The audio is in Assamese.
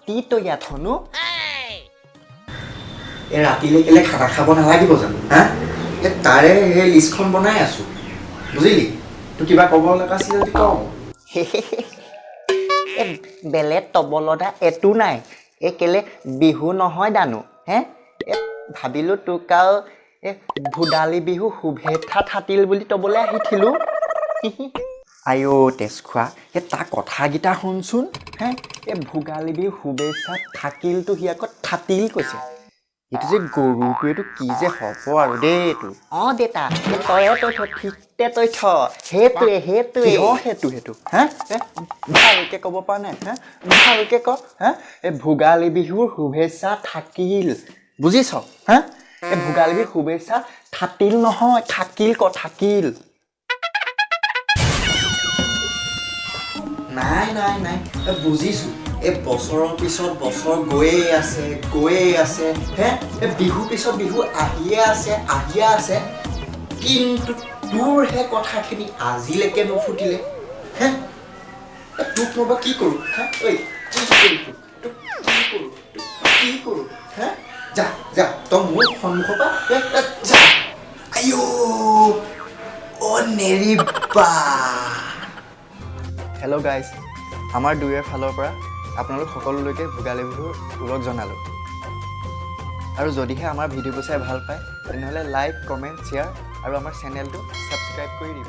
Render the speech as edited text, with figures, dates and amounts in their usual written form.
ৰাতি তৈয়া ধনু এই ৰাতিলৈ কেলে খানা খাব নালাগিব জানো হা এই তাৰে সেই লিষ্টখন বনাই আছো বুজিলি তোৰ কিবা ক'ব লগা আছিল যদি কওঁ বেলেগ তবলদা এটো নাই এই কেলে বিহু নহয় জানো হে ভাবিলো তোক আৰু ভোদালী বিহু শুভেচ্ছা থাকিল বুলি তবলৈ আহিছিলো আইঅ তেজখোৱা এই তাৰ কথাকেইটা শুনচোন হে এই ভোগালী বিহু শুভেচ্ছা থাকিলতো সি আকৌ থাকিল কৈছে এইটো যে গৰুটোৱেতো কি যে হ'ব আৰু দেই এইটো দেতা ঠিকতে তই থ সেইটোৱে সেইটো হা ভালকে ক'ব পৰা নাই হা ভালকে ক হা এই ভোগালী বিহুৰ শুভেচ্ছা থাকিল বুজিছ হা এই ভোগালী বিহুৰ শুভেচ্ছা থাকিল নহয় থাকিল থাকিল নাই বুজিছো এই বছৰৰ পিছত বছৰ গৈয়ে আছে হে এই বিহু পিছত বিহু আহিয়ে আছে কিন্তু তোৰ হে কথাখিনি আজিলৈকে নুফুটিলে হে তোক মই কি কৰোঁ হা ঐ কি কৰোঁ হা যা তই মোৰ সন্মুখৰ পৰা যা আইঅ নেৰিবা হেল্ল' গাইজ আমাৰ দুয়োৰে ফালৰ পৰা আপোনালোক সকলোলৈকে ভোগালী বিহুৰ ওলগ জনালোঁ আৰু যদিহে আমাৰ ভিডিঅ'বোৰ চাই ভাল পায় তেনেহ'লে লাইক কমেণ্ট শ্বেয়াৰ আৰু আমাৰ চেনেলটো ছাবস্ক্ৰাইব কৰি দিব